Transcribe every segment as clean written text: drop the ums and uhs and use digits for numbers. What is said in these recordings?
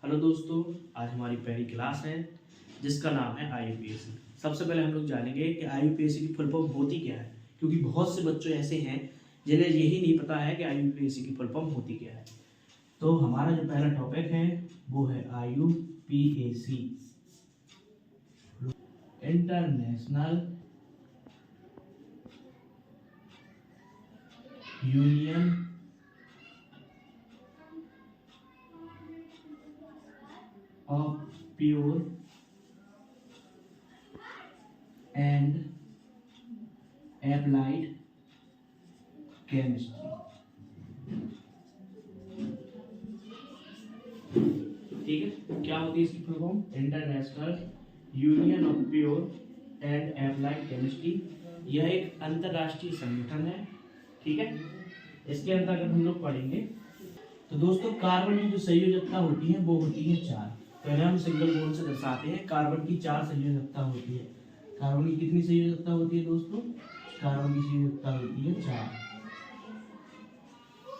Hello दोस्तों, आज हमारी पहली क्लास है जिसका नाम है आईयूपीएसी। सबसे पहले हम लोग जानेंगे कि आईयूपीएसी की फुल फॉर्म होती क्या है, क्योंकि बहुत से बच्चे ऐसे हैं जिन्हें यही नहीं पता है कि आईयूपीएसी की फुल फॉर्म होती क्या है। तो हमारा जो पहला टॉपिक है वो है IUPAC, international union of pure and applied chemistry. ठीक है, क्या होती है इसकी full form? International union of pure and applied chemistry. यह एक अंतरराष्ट्रीय संगठन है। ठीक है, इसके अंतर्गत हम लोग पढ़ेंगे। तो दोस्तों, कार्बन की जो संयोजकता होती है वो होती है 4। पहले हम सिंगल बॉन्ड से दर्शाते हैं। कार्बन की 4 संयोजकता होती है। कार्बन की कितनी संयोजकता होती है दोस्तों? कार्बन की संयोजकता होती है 4।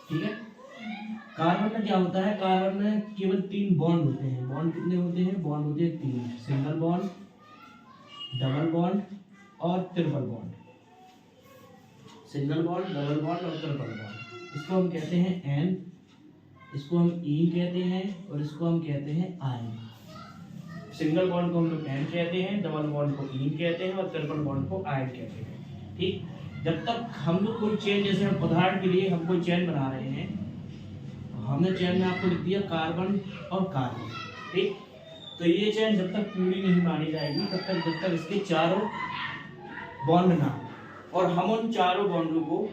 ठीक है, कार्बन में क्या होता है? कार्बन में केवल 3 बॉन्ड होते हैं। बॉन्ड कितने होते हैं? बॉन्ड होते हैं 3, सिंगल बॉन्ड, डबल बॉन्ड और triple bond. Single bond, double bond और ट्रिपल बॉन्ड। इसको हम कहते हैं एन, इसको हम ई कहते हैं और इसको हम कहते हैं आई। सिंगल बॉन्ड को हम लोग एन कहते हैं, डबल बॉन्ड को ई कहते हैं और ट्रिपल बॉन्ड को आई कहते हैं। ठीक, जब तक हम लोग कोई चेन, जैसे हम उदाहरण के लिए हम कोई चेन बना रहे हैं, हमने चेन में आपको लिख दिया कार्बन और कार्बन। ठीक, तो ये चेन जब तक पूरी नहीं मानी जाएगी तब तक, जब तक इसके चारों बॉन्ड ना हो। और हम उन चारों बॉन्डों को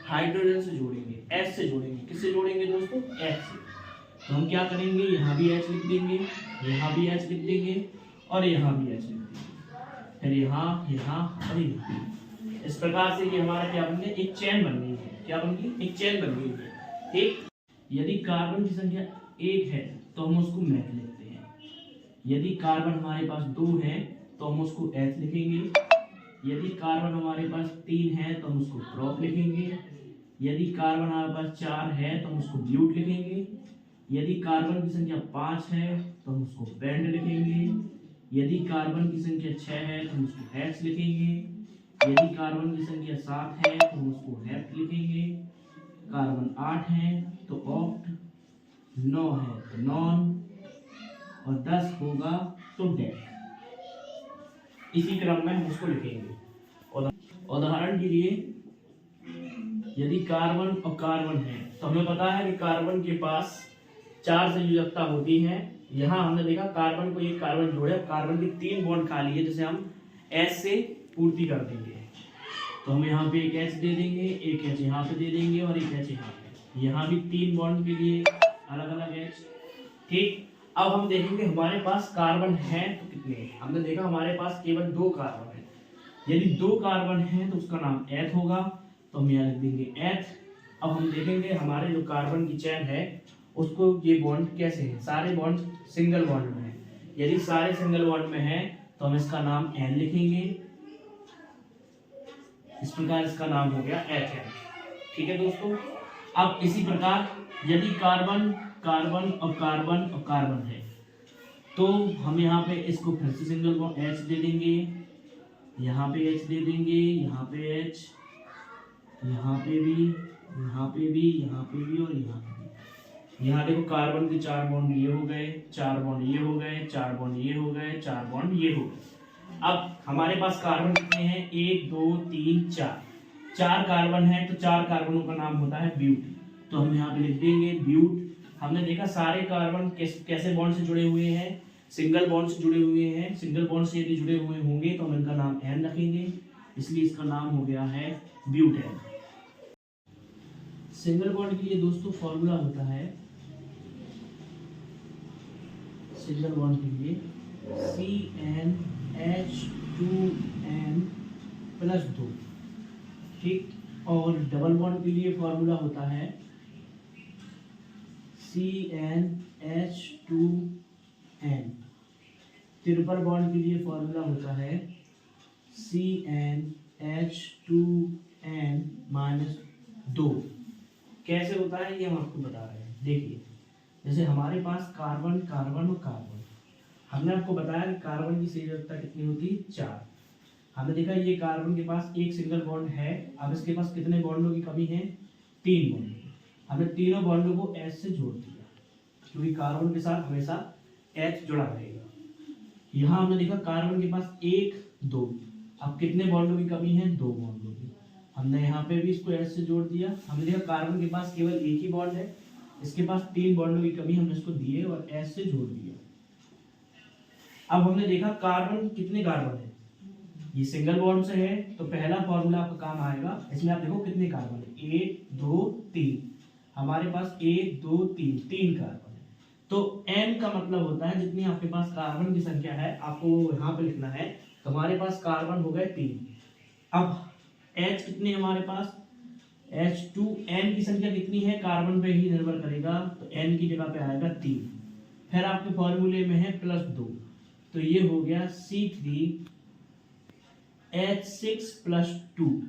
हाइड्रोजन से जोड़ेंगे, एच से जोड़ेंगे। किससे जोड़ेंगे दोस्तों? एच से। तो हम क्या करेंगे? यहाँ भी एच लिख देंगे, यहाँ भी एच लिख देंगे और यहाँ भी एच लिख देंगे, फिर यहाँ, यहाँ और यहाँ। इस प्रकार से ये हमारा क्या बन गया? एक चेन बन गई है। क्या बन गई? एक चेन बन गई है। ठीक, यदि कार्बन की संख्या 1 है तो हम उसको मेथ लिखते हैं। यदि कार्बन हमारे पास 2 है तो हम उसको एच लिखेंगे। यदि कार्बन हमारे पास 3 है तो हम उसको प्रोप लिखेंगे। यदि कार्बन हमारे पास 4 है तो हम उसको ब्यूट लिखेंगे। यदि कार्बन की संख्या 5 है तो हम उसको बेंड लिखेंगे। यदि कार्बन की संख्या 6 है तो हम उसको हेक्स लिखेंगे। यदि कार्बन की संख्या 7 है तो हम उसको हेप्ट लिखेंगे। कार्बन 8 है तो ऑक्ट, 9 है तो नॉन और 10 होगा तो डेक। इसी क्रम में हम उसको लिखेंगे। उदाहरण के लिए, यदि कार्बन और कार्बन है तो हमें पता है कि कार्बन के पास 4 संयोजकता होती है। यहाँ हमने देखा कार्बन को एक कार्बन जोड़े, कार्बन की 3 बॉन्ड खाली है जिसे हम एच से पूर्ति कर देंगे। तो हम यहाँ पे एक एच दे देंगे, एक एच यहाँ पे दे देंगे और एक एच यहाँ पे। यहाँ भी 3 बॉन्ड के लिए अलग अलग एच। ठीक, अब हम देखेंगे हमारे पास कार्बन है तो कितने हैं। हमने देखा हमारे पास केवल 2 कार्बन है। यदि 2 कार्बन है तो उसका नाम एथ होगा, तो हम यहाँ लिख देंगे एथ। अब हम देखेंगे हमारे जो कार्बन की चेन है उसको ये बॉन्ड कैसे है। सारे बॉन्ड सिंगल बॉन्ड में है। यदि सारे सिंगल बॉन्ड में है तो हम इसका नाम एन लिखेंगे। इस प्रकार इसका नाम हो गया एथ। ठीक है दोस्तों, अब इसी प्रकार यदि कार्बन, कार्बन और कार्बन और कार्बन है तो हम यहाँ पे इसको फिर से सिंगल बॉन्ड एच दे देंगे, यहाँ पे एच दे देंगे, यहाँ पे एच, यहाँ पे भी, यहाँ पे भी, यहाँ पे भी और यहाँ पे भी। यहाँ देखो कार्बन के 4 बॉन्ड ये हो गए, 4 बॉन्ड ये हो गए, 4 बॉन्ड ये हो गए, 4 बॉन्ड ये हो गए। अब हमारे पास कार्बन कितने हैं? 1 2 3 4। 4 कार्बन है तो 4 कार्बनों का नाम होता है ब्यूट। तो हम यहाँ पे लिख देंगे ब्यूट। हमने देखा सारे कार्बन कैसे बॉन्ड से जुड़े हुए हैं? सिंगल बॉन्ड से जुड़े हुए हैं। सिंगल बॉन्ड से यदि जुड़े हुए होंगे तो हम इनका नाम एन रखेंगे, इसलिए इसका नाम हो गया है ब्यूटेन। सिंगल बॉन्ड के लिए दोस्तों फॉर्मूला होता है, सिंगल बॉन्ड के लिए CnH2n+2। ठीक, और डबल बॉन्ड के लिए फॉर्मूला होता है CnH2n। ट्रिपल बॉन्ड के लिए फॉर्मूला होता है CnH2n-2। कैसे होता है ये हम आपको बता रहे हैं। देखिए, जैसे हमारे पास कार्बन कार्बन और कार्बन, हमने आपको बताया कि कार्बन की संयोजकता कितनी होती है 4। हमने देखा ये कार्बन के पास एक सिंगल बॉन्ड है, अब इसके पास कितने बॉन्डों की कमी है 3 बॉन्ड। हमने तीनों बॉन्डों को H से जोड़ दिया क्योंकि कार्बन के साथ हमेशा H जुड़ा रहेगा। यहाँ हमने देखा कार्बन के पास 1 2, अब कितने बॉन्डों की कमी है 2 बॉन्डों की। हमने यहाँ पे भी इसको H से जोड़ दिया। हमने देखा कार्बन के पास केवल एक ही बॉन्ड है, इसके पास 3 बॉन्डों की कमी, हमने इसको दिए और H से जोड़ दिया। अब हमने देखा कार्बन कितने कार्बन है, ये सिंगल बॉन्ड से है तो पहला फॉर्मूला आपका काम आएगा। इसमें आप देखो कितने कार्बन है 1 2 3, हमारे पास 1 2 3 3 कार्बन है। तो n का मतलब होता है जितनी आपके पास कार्बन की संख्या है आपको यहाँ पे लिखना है। तो हमारे पास कार्बन हो गए 3। अब H कितने हमारे पास H2n की संख्या कितनी है कार्बन पे ही निर्भर करेगा, तो n की जगह पे आएगा 3। फिर आपके फॉर्मूले में है +2, तो ये हो गया C3H6 + 2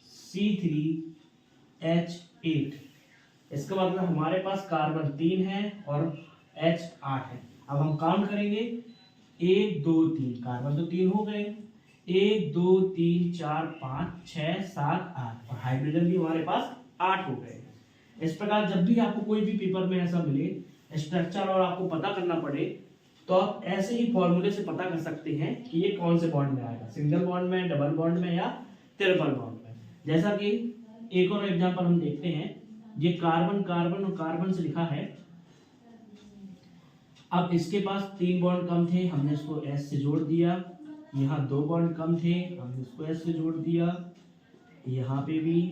C3H8। इसका मतलब हमारे पास कार्बन 3 है और H 8 है। अब हम काउंट करेंगे 1 2 3, कार्बन तो 3 हो गए, 1 2 3 4 5 6 7 8 और हाइड्रोजन भी हमारे पास 8 हो गए। इस प्रकार जब भी आपको कोई भी पेपर में ऐसा मिले स्ट्रक्चर और आपको पता करना पड़े तो आप ऐसे ही फॉर्मूले से पता कर सकते हैं कि ये कौन से बॉन्ड में आएगा, सिंगल बॉन्ड में, डबल बॉन्ड में या ट्रिपल बॉन्ड में। जैसा कि एक और एग्जांपल हम देखते हैं, ये कार्बन कार्बन और कार्बन से लिखा है। अब इसके पास 3 बॉन्ड कम थे, हमने इसको S से जोड़ दिया। यहाँ 2 बॉन्ड कम थे, हमने इसको S से जोड़ दिया। यहाँ पे भी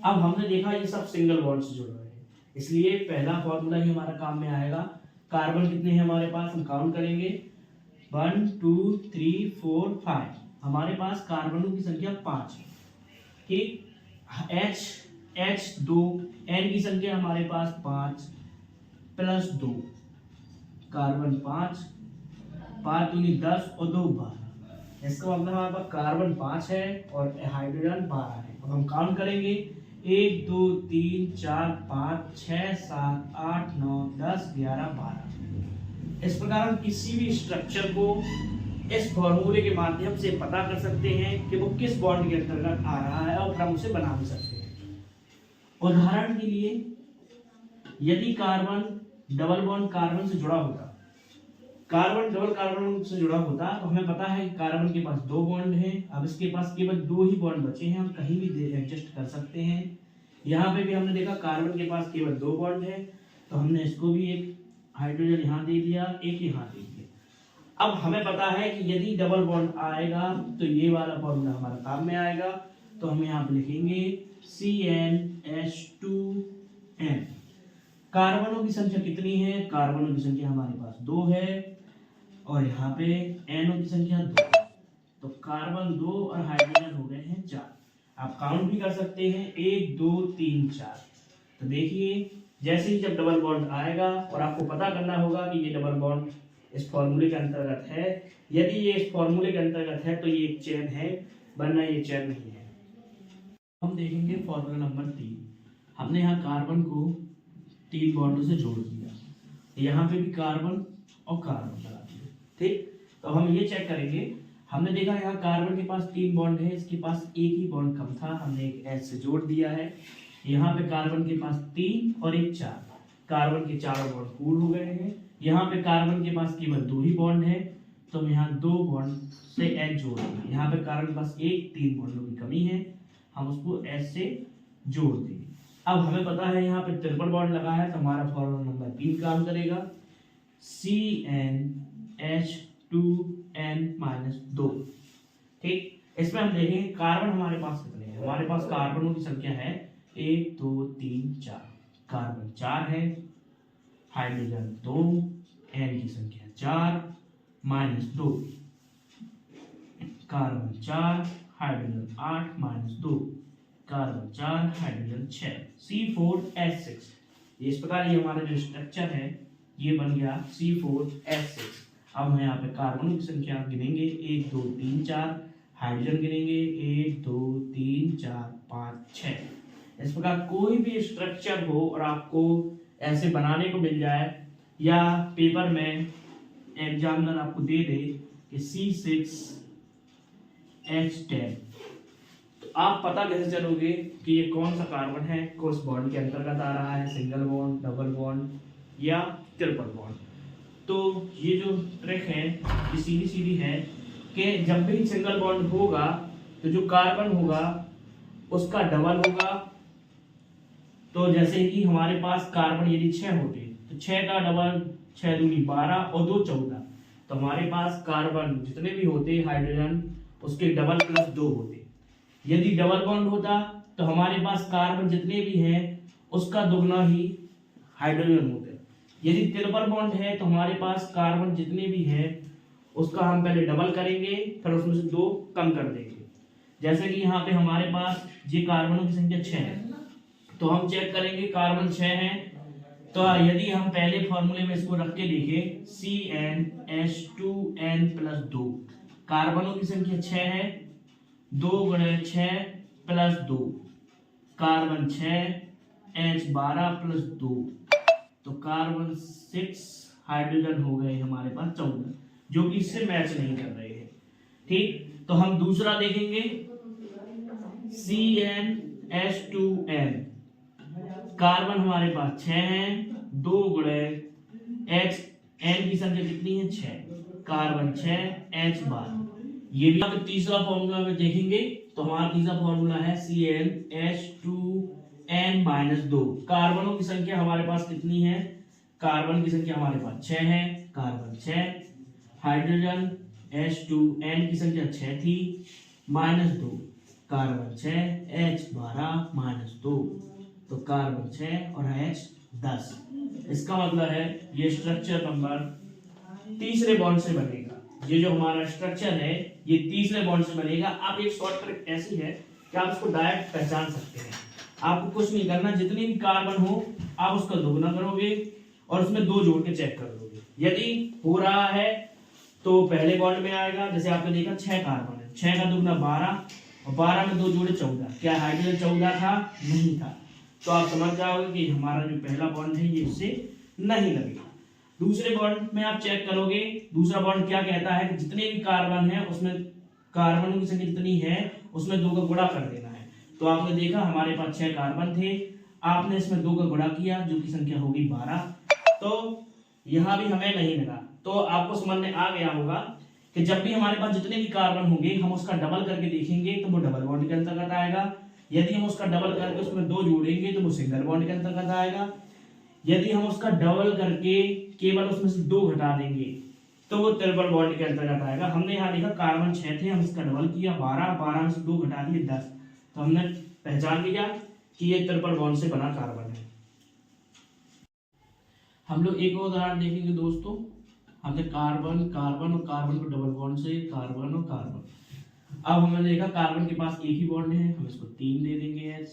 अब हमने देखा ये सब सिंगल बॉन्ड से जुड़ रहे हैं, इसलिए पहला फॉर्मूला ही हमारा काम में आएगा। कार्बन कितने हैं हमारे पास, हम काउंट करेंगे 1 2 3 4 5, हमारे पास कार्बनों की संख्या 5 है। ठीक, H2 N की संख्या हमारे पास 5 + 2, कार्बन 5 5 दूनी 10 और 2 12। इसका मतलब हमारे पास कार्बन 5 है और हाइड्रोजन 12 है। अब हम काउंट करेंगे 1 2 3 4 5 6 7 8 9 10 11 12। इस प्रकार हम किसी भी स्ट्रक्चर को इस फॉर्मूले के माध्यम से पता कर सकते हैं कि वो किस बॉन्ड के अंतर्गत आ रहा है और हम उसे बना भी सकते हैं। उदाहरण के लिए यदि कार्बन डबल बॉन्ड कार्बन से जुड़ा होता, कार्बन डबल कार्बन से जुड़ा होता तो हमें पता है कि कार्बन के पास 2 बॉन्ड हैं। अब इसके पास केवल 2 ही बॉन्ड बचे हैं, हम कहीं भी एडजस्ट कर सकते हैं। यहाँ पे भी हमने देखा कार्बन के पास केवल 2 बॉन्ड है, तो हमने इसको भी एक हाइड्रोजन यहाँ दे दिया, एक यहाँ दे दिया। अब हमें पता है कि यदि डबल बॉन्ड आएगा तो ये वाला फॉर्मूला हमारा काम में आएगा। तो हम यहाँ पे लिखेंगे CnH2n। कार्बनों की संख्या कितनी है, कार्बनों की संख्या हमारे पास 2 है और यहाँ पे एनओ की संख्या 2, तो कार्बन 2 और हाइड्रोजन हो गए हैं 4। आप काउंट भी कर सकते हैं 1 2 3 4। तो देखिए जैसे ही जब डबल बॉन्ड आएगा और आपको पता करना होगा कि ये डबल बॉन्ड इस फॉर्मूले के अंतर्गत है, यदि ये इस फॉर्मूले के अंतर्गत है तो ये एक चेन है, वरना ये चेन नहीं है। हम देखेंगे फॉर्मूला नंबर 3। हमने यहाँ कार्बन को 3 बॉन्डों से जोड़ दिया, यहाँ पे भी कार्बन और कार्बन लगा दिया। ठीक, तो हम ये चेक करेंगे, हमने देखा यहाँ कार्बन के पास 3 बॉन्ड है, इसके पास एक ही बॉन्ड कम था, हमने एक H से जोड़ दिया है। यहाँ पे कार्बन के पास 3 और एक 4, कार्बन के 4 बॉन्ड पूर्ण हो गए हैं। यहाँ पे कार्बन के पास केवल 2 ही बॉन्ड है, तो हम यहाँ 2 बॉन्ड से H जोड़ देंगे। यहाँ पे कार्बन के पास 3 बॉन्डों की कमी है, हम उसको H से जोड़ देंगे। अब हमें पता है यहाँ पे ट्रिपल बॉन्ड लगा है, तो हमारा फॉर्मूला नंबर 3 काम करेगा CnH2n-2। ठीक, इसमें हम देखेंगे कार्बन हमारे पास कितने हैं। हमारे पास कार्बनों की संख्या है 1 2 3 4, कार्बन 4 है, हाइड्रोजन 2, N की संख्या 4 - 2, carbon 4 hydrogen 8 - 2, carbon 4 hydrogen 6, C4H6। इस प्रकार ये हमारा जो स्ट्रक्चर है ये बन गया C4H6। अब हम यहाँ पे कार्बनों की संख्या गिनेंगे 1 2 3 4, हाइड्रोजन गिनेंगे 1 2 3 4 5 6। इस प्रकार कोई भी स्ट्रक्चर हो और आपको ऐसे बनाने को मिल जाए या पेपर में एग्जामिनर आपको दे दे कि C6H10, तो आप पता कैसे चलोगे कि ये कौन सा कार्बन है, किस बॉन्ड के अंतर्गत आ रहा है, सिंगल बॉन्ड, डबल बॉन्ड या ट्रिपल बॉन्ड। तो ये जो ट्रिक है ये सीधी सीधी है कि जब भी सिंगल बॉन्ड होगा तो जो कार्बन होगा उसका डबल होगा। तो जैसे कि हमारे पास कार्बन यदि 6 होते तो 6 का डबल 6 दूनी 12 और 2 14, तो हमारे पास कार्बन जितने भी होते हाइड्रोजन उसके डबल प्लस 2 होते। यदि डबल बॉन्ड होता तो हमारे पास कार्बन जितने भी हैं उसका दुगना ही हाइड्रोजन होते। यदि ट्रिपल बॉन्ड है तो हमारे पास कार्बन जितने भी हैं उसका हम पहले डबल करेंगे, फिर उसमें से 2 कम कर देंगे। जैसे कि यहाँ पे हमारे पास ये कार्बनों की संख्या 6 है, तो हम चेक करेंगे कार्बन 6 है, तो यदि हम पहले फॉर्मूले में इसको रख के देखें CnH2n+2, कार्बनों की संख्या 6 है, 2 × 6 + 2, कार्बन 6 H12+2, तो कार्बन 6 हाइड्रोजन हो गए हमारे पास 14, जो कि इससे मैच नहीं कर रहे हैं। ठीक, तो हम दूसरा देखेंगे CnH2n, कार्बन हमारे पास 6 हैं, 2 × H, n की संख्या कितनी है 6, कार्बन 6 H12। ये भी आप तीसरा फॉर्मूला में देखेंगे तो हमारा तीसरा फॉर्मूला है CnH2n-2, कार्बनों की संख्या हमारे पास कितनी है, कार्बन की संख्या हमारे पास 6 है, कार्बन 6, हाइड्रोजन H2n की संख्या 6 थी, -2, कार्बन 6 H12-2, तो कार्बन 6 और H 10। इसका मतलब है ये स्ट्रक्चर नंबर तीसरे बॉन्ड से बनेगा। ये जो हमारा स्ट्रक्चर है ये तीसरे बॉन्ड से बनेगा। आप एक शॉर्ट ट्रिक ऐसी है कि आप इसको डायरेक्ट पहचान सकते हैं। आपको कुछ नहीं करना, जितनी भी कार्बन हो आप उसका दोगुना करोगे और उसमें 2 जोड़ के चेक कर लोगे। यदि हो रहा है तो पहले बॉन्ड में आएगा, जैसे आपने देखा 6 कार्बन है, 6 का दुगना 12 और 12 में 2 जोड़े 14। क्या हाइड्रोजन 14 था? नहीं था। तो आप समझ जाओगे कि हमारा जो पहला बॉन्ड है ये इससे नहीं लगेगा। दूसरे बॉन्ड में आप चेक करोगे, दूसरा बॉन्ड क्या कहता है कि जितने भी कार्बन है उसमें कार्बनों की संख्या जितनी है उसमें 2 का गुणा कर देना है। तो आपने देखा हमारे पास 6 कार्बन थे, आपने इसमें 2 का गुणा किया जो की संख्या होगी 12, तो यहाँ भी हमें नहीं मिला। तो आपको समझ में आ गया होगा कि जब भी हमारे पास जितने भी कार्बन होंगे हम उसका डबल करके देखेंगे तो वो डबल बॉन्ड के अंतर्गत आएगा। यदि हम उसका डबल करके उसमें 2 जोड़ेंगे तो वो सिंगल बॉन्ड के अंतर्गत आएगा। यदि हम उसका डबल करके केवल उसमें से 2 घटा देंगे तो वो ट्रिपल बॉन्ड के अंतर्गत आएगा। हमने यहाँ देखा कार्बन 6 थे, हम इसका डबल किया 12 में से 2 घटा दिए 10, तो हमने पहचान लिया कि ये ट्रिपल बॉन्ड से बना कार्बन है। हम लोग एक और उदाहरण देखेंगे दोस्तों। हमने कार्बन और कार्बन को डबल बॉन्ड से, कार्बन और कार्बन। अब हमने देखा कार्बन के पास एक ही बॉन्ड है, हम इसको 3 दे देंगे H।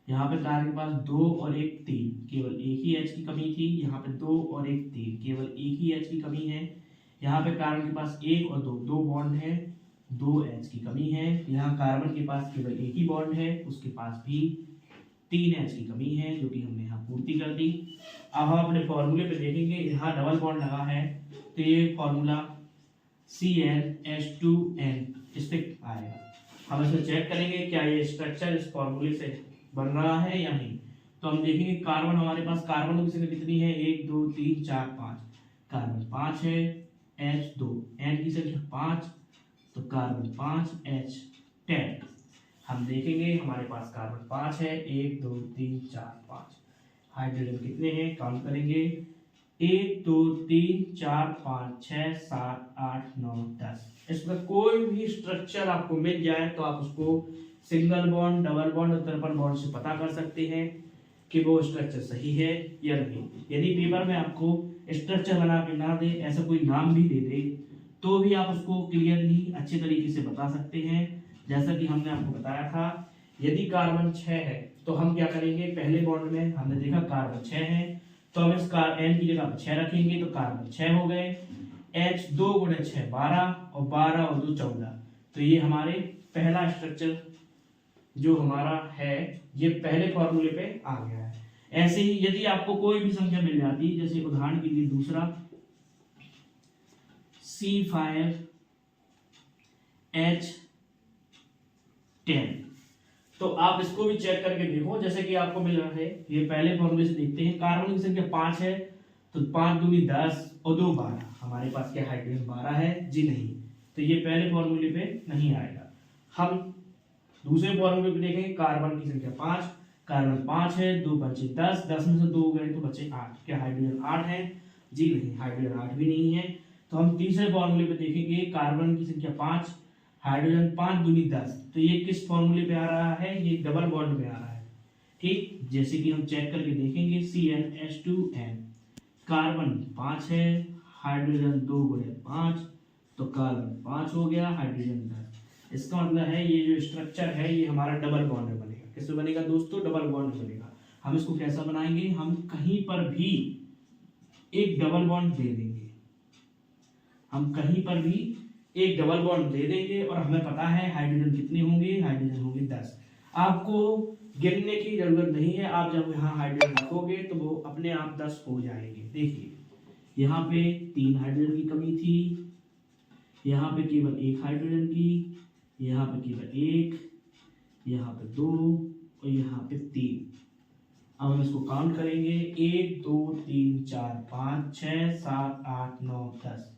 यहाँ पे कार्बन के पास 2 और 1 3, केवल एक ही H की कमी थी। यहाँ पे 2 और 1 3, केवल एक ही H की कमी है। यहाँ पे कार्बन के पास 1 और 2 बॉन्ड है, 2 H की कमी है। यहाँ कार्बन के पास केवल एक ही बॉन्ड है, उसके पास भी 3 H की कमी है, जो कि हमने यहाँ पूर्ति कर दी। अब हम अपने फॉर्मूले पे देखेंगे, यहाँ डबल बॉन्ड लगा है तो ये फॉर्मूला CnH2n इस पे आएगा। हम इसमें चेक करेंगे क्या ये स्ट्रक्चर इस फॉर्मूले से बन रहा है या नहीं। तो हम देखेंगे कार्बन हमारे पास कार्बनों की संख्या कितनी है, 1 2 3 4 5, कार्बन 5 है, H2, N की संख्या 5, तो कार्बन 5 H10। हम देखेंगे हमारे पास कार्बन 5 है, 1 2 3 4 5, हाइड्रोजन कितने हैं काउंट करेंगे, 1 2 3 4 5 6 7 8 9 10। इसमें कोई भी स्ट्रक्चर आपको मिल जाए तो आप उसको सिंगल बॉन्ड, डबल बॉन्ड और ट्रिपल बॉन्ड से पता कर सकते हैं कि वो स्ट्रक्चर सही है या नहीं। यदि पेपर में आपको स्ट्रक्चर बना के ना दे, ऐसा कोई नाम भी दे दे, तो भी आप उसको क्लियरली अच्छे तरीके से बता सकते हैं। जैसा कि हमने आपको बताया था, यदि कार्बन 6 है तो हम क्या करेंगे, पहले बॉन्ड में हमने देखा कार्बन 6 है तो हम इस N की जगह 6 रखेंगे तो कार्बन 6 हो गए। H 2 × 6 12 और 12 और 2 14, तो ये हमारे पहला स्ट्रक्चर जो हमारा है ये पहले फॉर्मूले पे आ गया है। ऐसे ही यदि आपको कोई भी संख्या मिल जाती, जैसे उदाहरण के लिए दूसरा C5H10, तो आप इसको भी चेक करके देखो। जैसे कि आपको मिल रहा है, ये पहले फॉर्मूले से देखते हैं, कार्बन की संख्या 5 है, तो 5 दूनी 10 और 2 12, हमारे पास क्या हाइड्रोजन 12 है जी नहीं, तो ये पहले फॉर्मूले पे नहीं आएगा। हम दूसरे फॉर्मूले पे देखेंगे, कार्बन की संख्या 5, कार्बन 5 है, 2 5 10, 10 में से 2 गए तो बचे 8, क्या हाइड्रोजन 8 है जी नहीं, हाइड्रोजन 8 भी नहीं है। तो हम तीसरे फॉर्मूले पे देखेंगे, कार्बन की संख्या 5, हाइड्रोजन 5 दूनी 10, तो ये किस फॉर्मूले पे आ रहा है, ये डबल बॉन्ड में आ रहा है। ठीक, जैसे कि हम चेक करके देखेंगे, CnH2n, कार्बन 5 है, हाइड्रोजन 2 गुणे 5, तो कार्बन 5 हो गया, हाइड्रोजन 10। इसका मतलब है ये जो स्ट्रक्चर है ये हमारा डबल बॉन्ड में बनेगा। किसमें बनेगा दोस्तों, डबल बॉन्ड में बनेगा। हम इसको कैसा बनाएंगे, हम कहीं पर भी एक डबल बॉन्ड दे देंगे, हम कहीं पर भी एक डबल बॉन्ड दे देंगे, और हमें पता है हाइड्रोजन कितने होंगे, हाइड्रोजन होंगे 10। आपको गिनने की जरूरत नहीं है, आप जब यहाँ हाइड्रोजन रखोगे तो वो अपने आप 10 हो जाएंगे। देखिए यहाँ पे 3 हाइड्रोजन की कमी थी, यहाँ पे केवल 1 हाइड्रोजन की, यहाँ पे केवल 1, यहाँ पे 2 और यहाँ पे 3। अब हम इसको काउंट करेंगे, 1 2 3 4 5 6 7 8 9 10।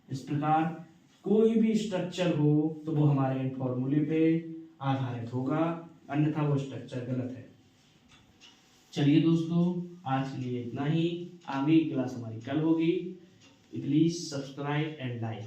इस प्रकार कोई भी स्ट्रक्चर हो तो वो हमारे इन फॉर्मूले पे आधारित होगा, अन्यथा वो स्ट्रक्चर गलत है। चलिए दोस्तों, आज के लिए इतना ही, आगे की क्लास हमारी कल होगी। Please subscribe and like.